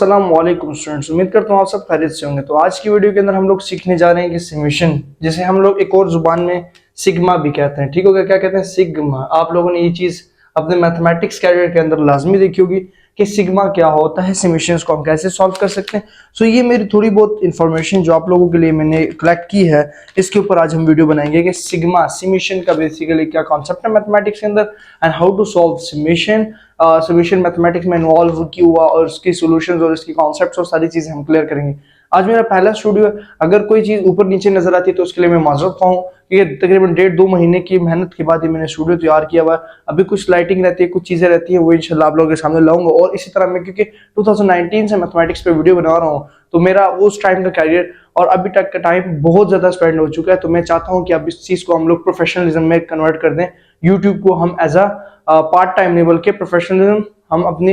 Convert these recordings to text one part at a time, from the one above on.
अस्सलामुअलैकुम स्टूडेंट्स, उम्मीद करता हूँ आप सब खैरियत से होंगे। तो आज की वीडियो के अंदर हम लोग सीखने जा रहे हैं कि समेशन, जिसे हम लोग एक और जुबान में सिग्मा भी कहते हैं। ठीक हो गया? क्या कहते हैं? सिग्मा। आप लोगों ने ये चीज अपने मैथमेटिक्स कैरियर के अंदर लाजमी देखी होगी कि सिग्मा क्या होता है, समेशंस को हम कैसे सॉल्व कर सकते हैं। सो ये मेरी थोड़ी बहुत इंफॉर्मेशन जो आप लोगों के लिए मैंने कलेक्ट की है, इसके ऊपर आज हम वीडियो बनाएंगे कि सिग्मा समेशन का बेसिकली क्या कॉन्सेप्ट है मैथमेटिक्स के अंदर and how to solve summation. Summation mathematics में इन्वॉल्व क्यों हुआ और उसकी सॉल्यूशंस और इसकी कॉन्सेप्ट्स और सारी चीजें हम क्लियर करेंगे। आज मेरा पहला स्टूडियो है, अगर कोई चीज ऊपर नीचे नजर आती है तो उसके लिए मैं माजरत हूँ। ये तकरीबन 1.5-2 महीने की मेहनत के बाद ही मैंने स्टूडियो तैयार किया हुआ है। अभी कुछ लाइटिंग रहती है, कुछ चीजें रहती है, वो इंशाल्लाह आप लोगों के सामने लाऊंगा। और इसी तरह मैं क्योंकि 2019 से मैथमेटिक्स पे वीडियो बना रहा हूँ, तो मेरा उस टाइम का कैरियर और अभी तक का टाइम बहुत ज्यादा स्पेंड हो चुका है। तो मैं चाहता हूँ कि अब इस चीज को हम लोग प्रोफेशनलिज्म में कन्वर्ट कर दें। यूट्यूब को हम एज अ पार्ट टाइम नहीं बल्कि प्रोफेशनलिज्म हम अपनी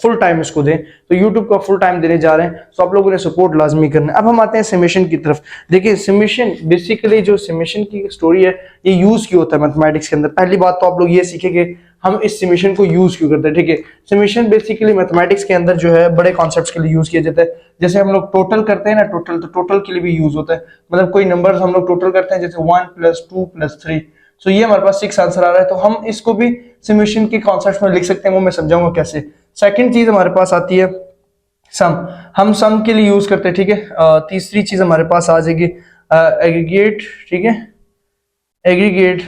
फुल टाइम इसको दें। तो यूट्यूब का फुल टाइम देने जा रहे हैं, तो आप लोगों ने सपोर्ट लाजमी करना है। अब हम आते हैं समेशन की तरफ। देखिए समेशन बेसिकली जो समेशन की स्टोरी है, ये यूज क्यों होता है मैथमेटिक्स के अंदर। पहली बात तो आप लोग ये सीखेंगे हम इस समेशन को यूज क्यों करते हैं। ठीक है, समेशन बेसिकली मैथमेटिक्स के अंदर जो है बड़े कॉन्सेप्ट्स के लिए यूज किया जाता है। जैसे हम लोग टोटल करते हैं ना, टोटल, तो टोटल के लिए भी यूज होता है। मतलब कोई नंबर्स हम लोग टोटल करते हैं, जैसे 1 + 2 + 3, सो ये हमारे पास 6 आंसर आ रहा है। तो हम इसको भी समेशन के कॉन्सेप्ट में लिख सकते हैं, वो मैं समझाऊंगा कैसे। सेकंड चीज हमारे पास आती है सम। हम सम के लिए यूज करते हैं। ठीक है, तीसरी चीज हमारे पास आ जाएगी एग्रीगेट। ठीक है, एग्रीगेट,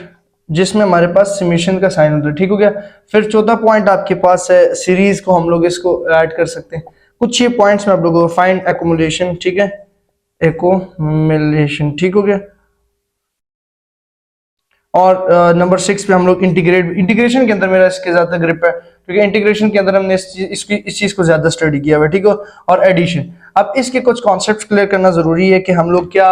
जिसमें हमारे पास समेशन का साइन होता है। ठीक हो गया। फिर चौथा पॉइंट आपके पास है सीरीज को हम लोग इसको ऐड कर सकते हैं। कुछ ये पॉइंट्स में आप लोगों को फाइंड एक्युमुलेशन। ठीक है, एक्युमुलेशन। ठीक हो गया। और नंबर 6 पे हम लोग इंटीग्रेशन के अंदर मेरा इसके ज्यादा ग्रिप है, क्योंकि इंटीग्रेशन के अंदर हमने इस चीज को ज्यादा स्टडी किया हुआ है। ठीक है, और एडिशन। अब इसके कुछ कॉन्सेप्ट्स क्लियर करना जरूरी है कि हम लोग क्या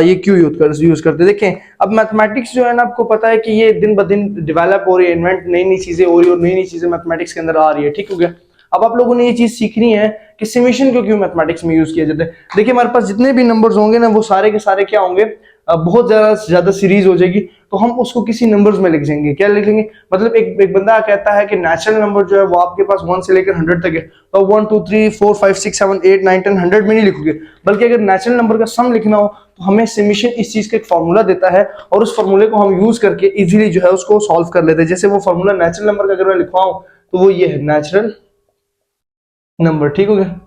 ये क्यों यूज करते हैं। देखें, अब मैथमेटिक्स जो है ना, आपको पता है कि ये दिन ब दिन डेवलप हो रही है, इन्वेंट नई नई चीजें हो रही है और नई नई चीजें मैथमेटिक्स के अंदर आ रही है। ठीक हो गया। अब आप लोगों ने ये चीज सीखनी है कि समेशन को क्यों मैथमेटिक्स में यूज किया जाता है। देखिए, हमारे पास जितने भी नंबर्स होंगे ना, वो सारे के सारे क्या होंगे, बहुत ज्यादा सीरीज हो जाएगी। तो हम उसको किसी नंबर्स में लिख देंगे। क्या लिखेंगे? मतलब एक बंदा कहता है कि नेचुरल नंबर जो है वो आपके पास 1 से लेकर 100 तक है, तो 1 2 3 4 5 6 7 8 9 10 100 में नहीं लिखोगे, बल्कि अगर नेचुरल नंबर का सम लिखना हो तो हमें समेशन इस चीज का एक फार्मूला देता है, और उस फार्मूले को हम यूज करके इजीली जो है उसको सॉल्व कर लेते हैं। जैसे वो फार्मूला नेचुरल नंबर का अगर मैं लिखवाऊं तो वो ये है, नेचुरल नंबर। ठीक हो गया।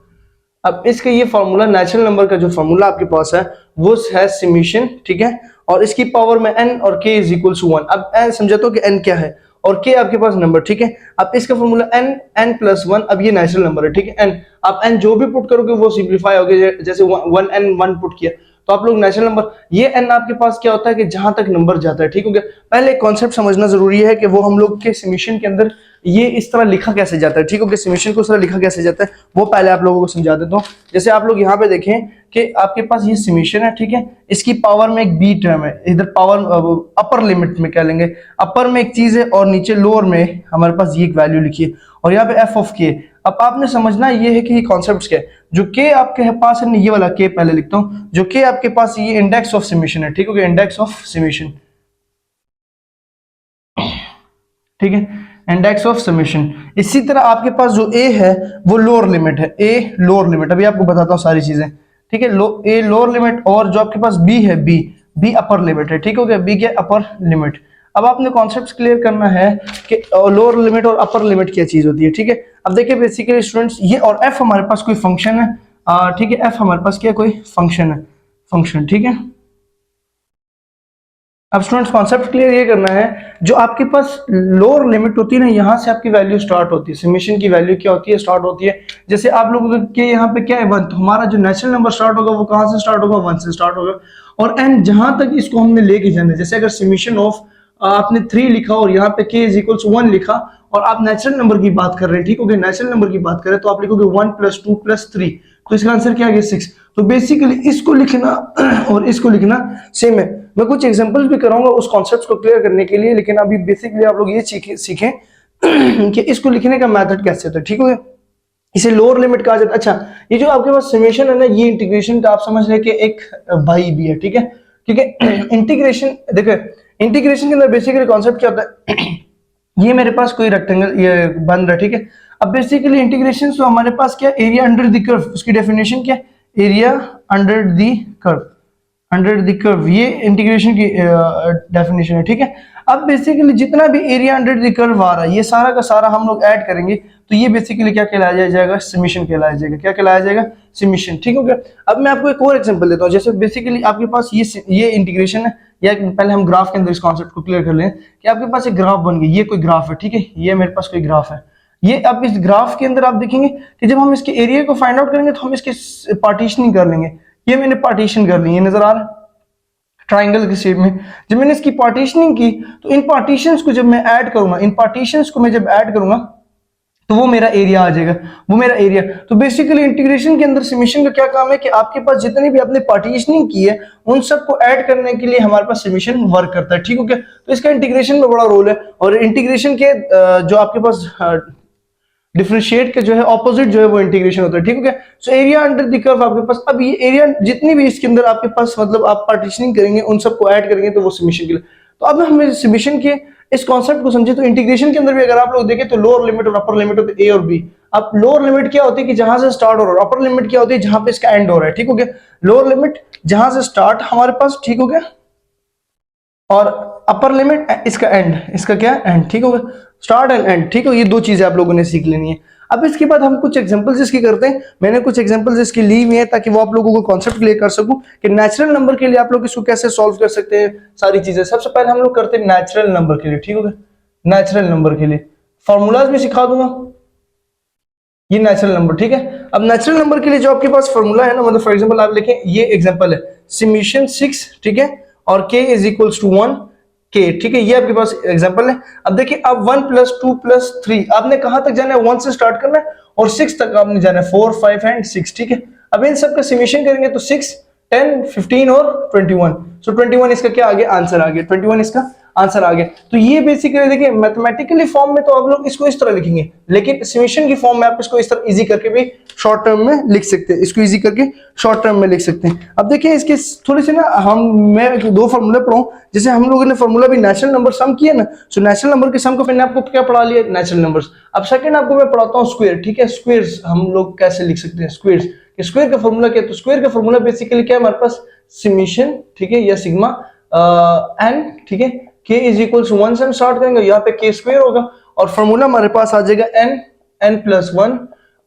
अब इसका ये फॉर्मूला, नेचुरल नंबर का जो फॉर्मूला आपके पास है, वो है समेशन। ठीक है, और इसकी पावर में n और k इज इक्वल टू 1। अब n समझाता हूं कि n क्या है और k आपके पास नंबर। ठीक है, अब इसका फॉर्मूला n + 1। अब ये नेचुरल नंबर है। ठीक है, n, आप n जो भी पुट करोगे वो सिंप्लीफाई हो गया। जैसे 1n1 पुट किया तो आप लोग नेचुरल नंबर, ये n आपके पास क्या होता है कि जहां तक नंबर जाता है। ठीक हो गया। पहले कॉन्सेप्ट समझना जरूरी है कि वो हम लोग के समेशन के अंदर ये इस तरह लिखा कैसे जाता है। ठीक हो गया, समेशन को इस तरह लिखा कैसे जाता है वो पहले आप लोगों को समझा देता हूँ। जैसे आप लोग यहाँ पे देखें कि आपके पास ये समेशन है। ठीक है, इसकी पावर में एक बी टर्म है, इधर पावर अपर लिमिट में कह लेंगे, अपर में एक चीज है और नीचे लोअर में हमारे पास ये एक वैल्यू लिखी है, और यहाँ पे एफ ऑफ के। अब आपने समझना ये है कि ये कॉन्सेप्ट क्या है। जो के आपके पास है, ये वाला के पहले लिखता हूँ, जो के आपके पास ये इंडेक्स ऑफ समेशन है। ठीक हो गया, इंडेक्स ऑफ समेशन। ठीक है, इंडेक्स ऑफ समेशन। इसी तरह आपके पास जो ए है वो लोअर लिमिट है, ए लोअर लिमिट। अभी आपको बताता हूँ सारी चीजें। ठीक है, ए लोअर लिमिट, और जो आपके पास बी है, बी अपर लिमिट है। ठीक हो गया, बी के अपर लिमिट। अब आपने कॉन्सेप्ट क्लियर करना है कि लोअर लिमिट और अपर लिमिट क्या चीज होती है। ठीक है, अब देखिए बेसिकली स्टूडेंट्स, ये और एफ हमारे पास कोई फंक्शन है। ठीक है, एफ हमारे पास क्या कोई फंक्शन है, फंक्शन। ठीक है, अब स्टूडेंट्स कॉन्सेप्ट क्लियर ये करना है, जो आपके पास लोअर लिमिट होती है ना, यहाँ से आपकी वैल्यू स्टार्ट होती है। समेशन की वैल्यू क्या होती है, स्टार्ट होती है। जैसे आप लोगों के यहाँ पे क्या है, 1, तो हमारा जो नेचुरल नंबर स्टार्ट होगा वो कहाँ से स्टार्ट होगा, 1 से स्टार्ट होगा। और एन जहां तक इसको हमने लेके जाना है, जैसे अगर समेशन ऑफ आपने 3 लिखा और यहाँ पे k इज इक्वल टू 1 लिखा, और आप नेचुरल नंबर की बात कर रहे हैं। ठीक हो गया, नेचुरल नंबर की बात करें तो आप लिखोगे 1 + 2 + 3, तो इसका आंसर क्या आ गया, 6। तो बेसिकली इसको लिखना और इसको लिखना सेम है। मैं कुछ एग्जांपल्स भी कराऊंगा उस कॉन्सेप्ट को क्लियर करने के लिए, लेकिन अभी बेसिकली आप लोग ये सीखें कि इसको लिखने का मेथड कैसे होता है। ठीक है, इसे लोअर लिमिट कहा जाता है। अच्छा, ये जो आपके पास समेशन है ना, ये इंटीग्रेशन का आप समझ रहे हैं कि एक भाई भी है। ठीक है, क्योंकि इंटीग्रेशन, देखो इंटीग्रेशन के अंदर बेसिकली कॉन्सेप्ट क्या होता है ये मेरे पास कोई रेक्टेंगल ये बन रहा है। ठीक है, अब बेसिकली इंटीग्रेशन तो हमारे पास क्या, एरिया अंडर द कर्व, उसकी डेफिनेशन क्या, area under the curve, under the curve, ये इंटीग्रेशन की डेफिनेशन है, ठीक है। अब बेसिकली जितना भी एरिया अंडर द कर्व आ रहा है, ये सारा का सारा हम लोग ऐड करेंगे तो ये बेसिकली क्या कहलाया जाएगा, समेशन कहलाया जाएगा। क्या कहलाया जाएगा, समेशन, ठीक हो गया। अब मैं आपको एक और एग्जांपल देता हूँ। जैसे बेसिकली आपके पास ये इंटीग्रेशन है, या पहले हम ग्राफ के अंदर इस कॉन्सेप्ट को क्लियर कर लें कि आपके पास एक ग्राफ बन गई, ये कोई ग्राफ है, ठीक है, ये मेरे पास कोई ग्राफ है। ये अब इस ग्राफ के अंदर आप देखेंगे कि जब हम इसके एरिया को फाइंड आउट करेंगे तो हम इसके पार्टीशनिंग कर लेंगे। ये मैंने पार्टीशन कर ली, ये नजर आ रहा है ट्राइंगल के शेप में। जब मैंने इसकी पार्टीशनिंग की तो इन पार्टीशंस को जब मैं ऐड करूंगा, इन पार्टीशंस को मैं जब ऐड करूंगा तो वो मेरा एरिया आ जाएगा, वो मेरा एरिया। तो बेसिकली इंटीग्रेशन के अंदर समेशन का क्या काम है कि आपके पास जितनी भी आपने पार्टीशनिंग की है उन सबको ऐड करने के लिए हमारे पास समेशन वर्क करता है, ठीक हो गया। तो इसका इंटीग्रेशन में बड़ा रोल है। और इंटीग्रेशन के जो आपके पास डिफरेंशिएट के जो है ऑपोजिट जो है वो इंटीग्रेशन होता है, ठीक हो गया। So area under the curve आपके पास, अब ये एरिया जितनी भी इसके अंदर आपके पास मतलब आप पार्टीशनिंग करेंगे उन सबको ऐड करेंगे तो वो समेशन के लिए। तो अब हम समेशन के इस कॉन्सेप्ट को समझे तो इंटीग्रेशन के अंदर भी अगर आप लोग देखें तो लोअर लिमिट और अपर लिमिट होती है, ए और बी। अब लोअर लिमिट क्या होती है कि जहां से स्टार्ट हो रहा है, अपर लिमिट क्या होती है जहां पे इसका एंड हो रहा है, ठीक हो गया। लोअर लिमिट जहां से स्टार्ट हमारे पास, ठीक हो गया, और अपर लिमिट इसका एंड, इसका क्या एंड, ठीक होगा, स्टार्ट एंड एंड, ठीक है। ये दो चीजें आप लोगों ने सीख लेनी है। अब इसके बाद हम कुछ एग्जांपल्स इसकी करते हैं। मैंने कुछ एग्जांपल्स इसकी ली हुई है ताकि वो आप लोगों को कॉन्सेप्ट क्लियर कर सकूं कि नेचुरल नंबर के लिए आप लोग इसको कैसे सॉल्व कर सकते हैं, सारी चीजें। सबसे पहले हम लोग करते हैं नेचुरल नंबर के लिए, ठीक होगा। नेचुरल नंबर के लिए फॉर्मूलाज भी सिखा दूंगा, ये नेचुरल नंबर, ठीक है। अब नेचुरल नंबर के लिए जो आपके पास फॉर्मूला है ना, मतलब फॉर एग्जांपल आप लिखें, ये एग्जांपल है समेशन 6, ठीक है, और k is equals to 1 k, ठीक है, ये आपके पास एग्जांपल है। अब देखिए, अब 1 + 2 + 3 आपने कहां तक जाना है, 1 से स्टार्ट करना है और 6 तक आपने जाना है, 4 5 एंड 6, ठीक है। अब इन सब का समेशन करेंगे तो 6 10 15 और 21, सो 21 इसका क्या आ गया, आंसर आ गया, 21 इसका आंसर आ गया। तो ये बेसिकली देखिए मैथमेटिकली फॉर्म में तो आप लोग इसको इस तरह लिखेंगे, लेकिन समेशन की फॉर्म में आप इसको इस तरह इजी करके भी शॉर्ट टर्म में लिख सकते हैं, इसको इजी करके शॉर्ट टर्म में लिख सकते हैं। अब देखिए इसके थोड़ी सी ना मैं दो फार्मूले पढ़ाऊं। जैसे हम लोगों ने फार्मूला भी नेचुरल नंबर सम किया ना, सो नेचुरल नंबर के सम को मैंने आपको क्या पढ़ा लिया, नेचुरल नंबर्स। अब सेकंड आपको मैं पढ़ाता हूँ स्क्वायर, ठीक है। स्क्वायर्स हम लोग कैसे लिख सकते हैं, स्क्वायर्स, स्क्वायर का फॉर्मूला क्या है। तो स्क्वायर का फॉर्मूला बेसिकली क्या है हमारे पास, समेशन, ठीक है, या सिग्मा एन, ठीक है, k इज इक्वल टू 1 से हम स्टार्ट करेंगे, यहाँ पे k स्क्वायर होगा और फॉर्मूला हमारे पास आ जाएगा n +1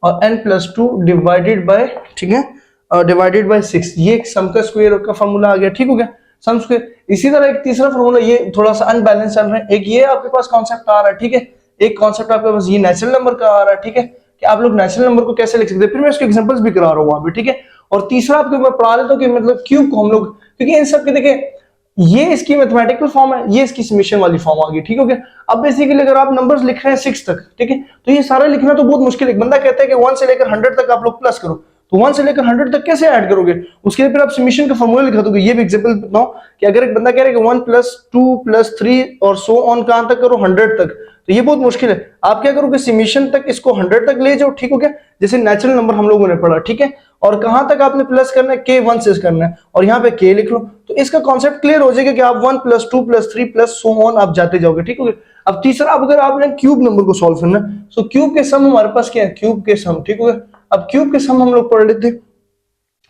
और n+2 डिवाइडेड बाय, ठीक है, डिवाइडेड बाय 6। ये सम का स्क्वायर का फॉर्मूला आ गया, ठीक हो गया, सम स्क्वायर। इसी तरह एक तीसरा फॉर्मूला, ये थोड़ा सा अनबैलेंस चल रहा है, एक ये आपके पास कॉन्सेप्ट आ रहा है, ठीक है, एक कॉन्सेप्ट आपके पास ये नेचुरल नंबर का आ रहा है, ठीक है, कि आप लोग नेचुरल नंबर को कैसे लिख सकते हैं। फिर मैं इसके एग्जांपल्स भी करा रहा हूँ वहां पे, ठीक है। और तीसरा आपको मैं पढ़ा देता हूँ कि मतलब क्यूब को हम लोग, क्योंकि इन सब के देखिए ये इसकी मैथमेटिकल फॉर्म है, ये इसकी समेशन वाली फॉर्म आ गई, ठीक हो गया। अब बेसिकली अगर आप नंबर्स लिख रहे हैं 6 तक, ठीक है, तो ये सारा लिखना तो बहुत मुश्किल है। एक बंदा कहता है कि 1 से लेकर 100 तक आप लोग प्लस करो, तो 1 से लेकर 100 तक कैसे ऐड करोगे, उसके लिए फिर आप समेशन का फॉर्मूला लिखा दोगे। ये भी एग्जांपल बताऊं कि अगर एक बंदा कह रहा है कि 1 + 2 + 3 और सो ऑन कहां तक करो, 100 तक, तो ये बहुत मुश्किल है। आप क्या करोगे, समेशन तक इसको 100 तक ले जाओ, ठीक हो गया, जैसे नेचुरल नंबर हम लोगों ने पढ़ा, ठीक है। और कहां तक आपने प्लस करना है, k 1 से करना है और यहाँ पे k लिख लो, तो इसका कॉन्सेप्ट क्लियर हो जाएगा कि आप 1 + 2 + 3 + सो ऑन आप जाते जाओगे, ठीक हो गया। अब तीसरा, अब अगर आपने क्यूब नंबर को सॉल्व करना है, सो क्यूब के सम हमारे पास क्या है, क्यूब के सम, ठीक हो गया। अब क्यूब के सम हम लोग पढ़ लेते,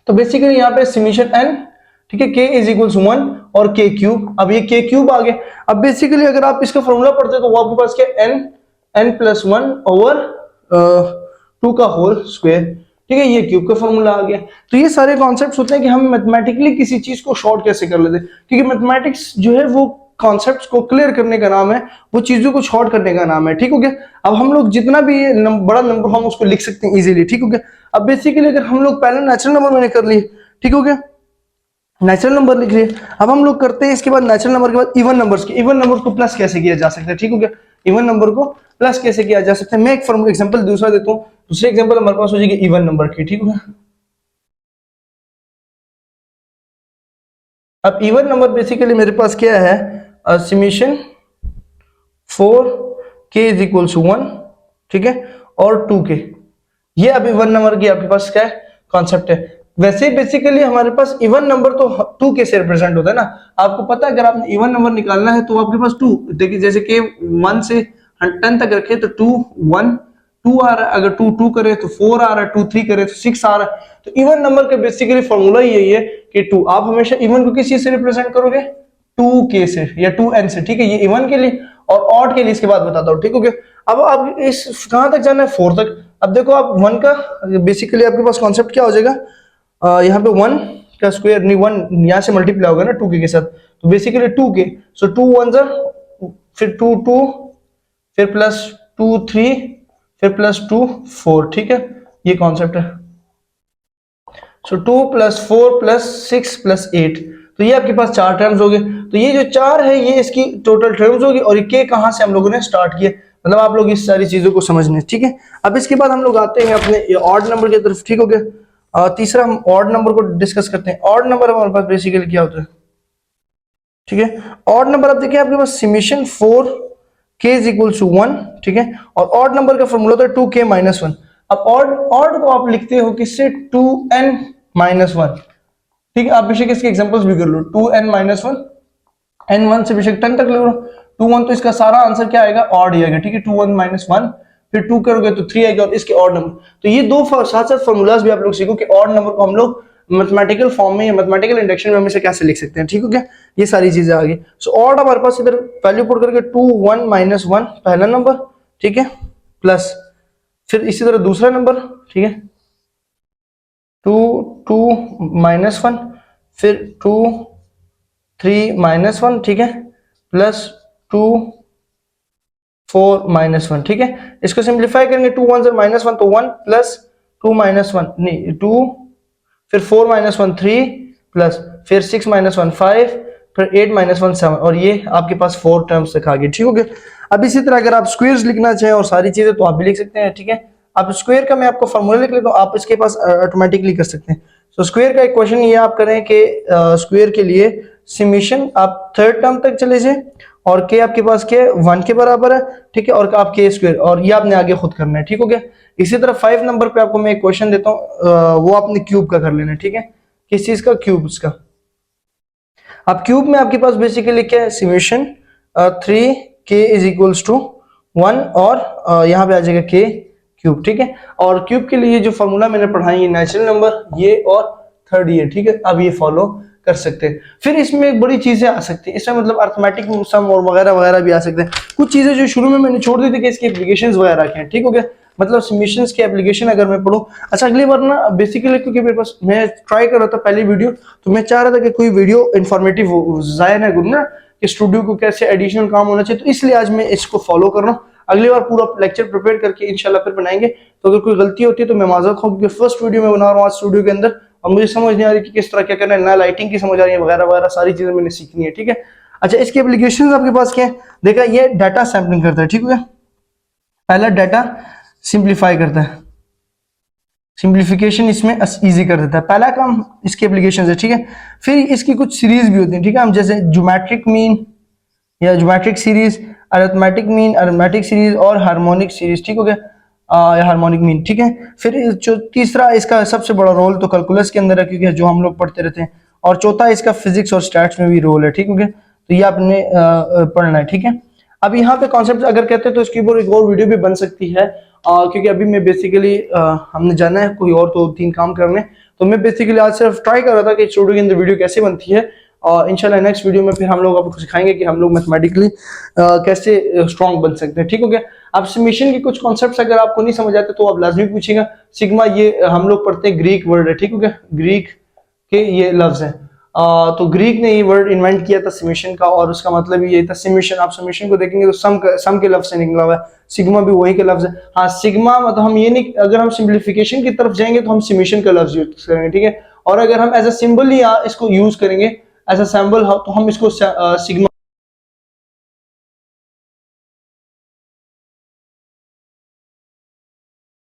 तो बेसिकली यहाँ पे समेशन n, ठीक है, k इज इक्वल टू 1 और k क्यूब। अब ये k क्यूब आ गया। अब बेसिकली अगर आप इसका फॉर्मूला पढ़ते हो तो वो आपके पास क्या, n +1 ओवर 2 का होल स्क्वायर, ठीक है, ये क्यूब का फॉर्मूला आ गया। तो ये सारे कॉन्सेप्ट्स होते हैं कि हम मैथमेटिकली किसी चीज को शॉर्ट कैसे कर लेते हैं, क्योंकि मैथमेटिक्स जो है वो कॉन्सेप्ट्स को क्लियर करने का नाम है, वो चीजों को शॉर्ट करने का नाम है, ठीक हो गया। अब हम लोग जितना भी बड़ा नंबर हम उसको लिख सकते हैं इजीली, ठीक हो गया। अब बेसिकली अगर हम लोग पहले नेचुरल नंबर मैंने कर लिए, ठीक हो गया, नेचुरल नंबर लिख लिए। अब हम लोग करते हैं इसके बाद नेचुरल नंबर के बाद इवन नंबर्स के, इवन नंबर को प्लस कैसे किया जा सकता है, ठीक हो गया, इवन नंबर को प्लस कैसे किया जा सकता है। मैं एक एग्जांपल दूसरा देता हूं, दूसरे एग्जांपल हमारे पास हो जाएगी इवन नंबर की, ठीक हो गया। अब इवन नंबर बेसिकली मेरे पास क्या है, summation 4k is equal to 1, ठीक है, और 2k, ये अब इवन नंबर की आपके पास क्या है, कॉन्सेप्ट है। वैसे बेसिकली हमारे पास इवन नंबर तो 2k से रिप्रेजेंट होता है ना, आपको पता है अगर आपने इवन नंबर निकालना है तो आपके पास 2, देखिए जैसे कि 1 से 10 तक रखे तो 2 1 2 आ रहा है, अगर 2 2 करे तो 4 आ रहा है, 2 3 करे तो 6 आ रहा है। तो इवन नंबर का बेसिकली फॉर्मूला यही है कि 2, आप हमेशा इवन को किस चीज से रिप्रेजेंट करोगे, 2k से या 2n से, ठीक है, ये इवन के लिए। और ऑड के लिए इसके बाद बताता हूँ, ठीक हो गया। अब आप इस कहां तक जाना है, 4 तक। अब देखो आप 1 का बेसिकली आपके पास कॉन्सेप्ट क्या हो जाएगा, यहाँ पे 1 का स्क्वायर नहीं, 1 यहाँ से मल्टीप्लाई होगा ना 2k के साथ, तो बेसिकली 2k, सो 2 1 जा, फिर 2 2, फिर प्लस 2 3, फिर प्लस 2 4, ठीक है, ये कॉन्सेप्ट है। सो 2 प्लस 4 प्लस 6 प्लस 8, तो ये आपके पास 4 टर्म्स हो गए। तो ये जो 4 है ये इसकी टोटल टर्म्स होगी, और ये के कहां से हम लोगों ने स्टार्ट किया, मतलब आप लोग इस सारी चीजों को समझने, ठीक है। अब इसके बाद हम लोग आते हैं अपने ऑड नंबर की तरफ, ठीक हो गया। तीसरा हम ऑड नंबर को डिस्कस करते हैं। ऑड नंबर हमारे पास बेसिकली क्या होता है, ठीक है। ऑड नंबर आप देखिए आपके पास summation 4k is equal to 1, ठीक है, और ऑड नंबर का फॉर्मूला होता है 2k माइनस 1। अब ऑड को आप लिखते हो किससे, 2n माइनस 1, ठीक है। आप बेशक इसके एग्जांपल्स भी कर लो, 2n माइनस 1, n1 से बेशक 10 तक ले लो, 2 1, तो इसका सारा आंसर क्या आएगा, ऑड ही आएगा, ठीक है। 2 1 माइनस 1, फिर 2 करोगे तो 3 आएगा, और इसके ऑड नंबर। तो ये दो साथ साथ फॉर्मूलाज भी आप लोग सीखो कि ऑड नंबर को हम लोग मैथमेटिकल फॉर्म में या मैथमेटिकल इंडक्शन में हम इसे कैसे लिख सकते हैं, ठीक हो गया। ये सारी चीजें आ गई। सो ऑड हमारे पास इधर वैल्यू पुट करके 2 1 माइनस 1 पहला नंबर, ठीक है, प्लस फिर इसी तरह दूसरा नंबर, ठीक है, 2 2 माइनस 1, फिर 2 3 माइनस 1, ठीक है, प्लस 2 4 माइनस 1, ठीक है। इसको सिंप्लीफाई करेंगे, 2 1 माइनस 1, तो 1 प्लस 2 माइनस 1 नहीं 2, फिर 4 माइनस 1 3, प्लस फिर 6 माइनस 1 5, फिर 8 माइनस 1 7, और ये आपके पास 4 टर्म्स तक आ गए, ठीक हो गया। अब इसी तरह अगर आप स्क्वायर्स लिखना चाहें और सारी चीजें तो आप भी लिख सकते हैं, ठीक है। आप स्क्वायर का मैं आपको फॉर्मूला लिख लेता हूं, आप इसके पास ऑटोमेटिकली कर सकते हैं। तो स्क्वायर का एक क्वेश्चन ये आप करें कि स्क्वायर के लिए समेशन आप थर्ड टर्म तक चले जाए, और के आपके पास के 1 के बराबर है, ठीक है, और आप के स्क्वायर, और ये आपने आगे खुद करना है, ठीक हो गया। इसी तरह 5 नंबर पे आपको मैं एक क्वेश्चन देता हूँ, वो आपने क्यूब का कर लेना है, ठीक है। किस चीज का, क्यूब का। अब क्यूब में आपके पास बेसिकली क्या है, summation 3k is equals to 1, और यहाँ पे आ जाएगा k क्यूब, ठीक है। और क्यूब के लिए जो फॉर्मूला मैंने पढ़ाई है, नेचुरल नंबर ये और थर्ड ये, ठीक है, अब ये फॉलो कर सकते हैं। फिर इसमें एक बड़ी चीजें आ सकती हैं, इसमें मतलब अर्थमेटिक सम और वगैरह वगैरह भी आ सकते हैं। कुछ चीजें जो शुरू में मैंने छोड़ दी थी कि इसकी एप्लीकेशंस वगैरह के हैं, ठीक हो गया, मतलब समेशंस की एप्लीकेशन अगर मैं पढ़ूं। अच्छा अगली बार ना बेसिकली क्योंकि मेरे पास मैं ट्राई कर रहा था पहली वीडियो, तो मैं चाह रहा था कि कोई वीडियो इंफॉर्मेटिव हो, जाया ना करूं ना कि स्टूडियो को कैसे एडिशनल काम होना चाहिए, तो इसलिए आज मैं इसको फॉलो कर रहा हूँ। अगली बार पूरा लेक्चर प्रिपेयर करके इंशाल्लाह फिर बनाएंगे। तो अगर कोई गलती होती है तो मैं माजरत हूं, क्योंकि फर्स्ट वीडियो में बना रहा हूँ आज स्टूडियो के अंदर, और मुझे समझ नहीं आ रही कि किस तरह क्या करना है, ना लाइटिंग की समझ आ रही है, वगैरह वगैरह सारी चीजें मैंने सीखनी है, ठीक है। अच्छा इसकी एप्लीकेशन आपके पास क्या है, देखा ये डाटा सैम्पलिंग करता है, ठीक है। पहला डाटा सिंप्लीफाई करता है, सिंप्लीफिकेशन इसमें इजी कर देता है, पहला काम इसकी एप्लीकेशन है, ठीक है। फिर इसकी कुछ सीरीज भी होती है, ठीक है, हम जैसे ज्योमेट्रिक मीन या geometric series, arithmetic mean, arithmetic series और हार्मोनिक सीरीज, ठीक हो गया, या हार्मोनिक मीन, ठीक है। फिर जो तीसरा इसका सबसे बड़ा रोल तो कैलकुलस के अंदर है, क्योंकि जो हम लोग पढ़ते रहते हैं, और चौथा इसका फिजिक्स और स्टैट्स में भी रोल है, ठीक हो गया। तो ये आपने पढ़ना है, ठीक है। अब यहाँ पे कॉन्सेप्ट अगर कहते हैं तो इसके ऊपर एक और वीडियो भी बन सकती है, क्योंकि अभी मैं बेसिकली हमने जाना है कोई और 2-3 काम करने, तो मैं बेसिकली आज सिर्फ ट्राई कर रहा था कि स्टूडियो के अंदर वीडियो कैसे बनती है, और इंशाल्लाह नेक्स्ट वीडियो में फिर हम लोग आपको सिखाएंगे कि हम लोग मैथमेटिकली कैसे स्ट्रॉन्ग बन सकते हैं, ठीक हो गया। अब समेशन के कुछ कॉन्सेप्ट्स अगर आपको नहीं समझ आते तो आप लाजमी पूछिएगा। सिग्मा ये हम लोग पढ़ते हैं, ग्रीक वर्ड है, ठीक हो गया, ग्रीक के ये लफ्ज है। तो ग्रीक ने ये वर्ड इन्वेंट किया था समेशन का, और उसका मतलब ये था समेशन। आप समेशन को देखेंगे तो सम के लफ्ज से निकला हुआ है, सिग्मा भी वही के लफ्ज है। हाँ सिग्मा मतलब हम ये नहीं, अगर हम सिंप्लीफिकेशन की तरफ जाएंगे तो हम समेशन का लफ्ज यूज करेंगे, ठीक है। और अगर हम एज अ सिंबल ही इसको यूज करेंगे एज अ सिंबल तो हम इसको सिग्मा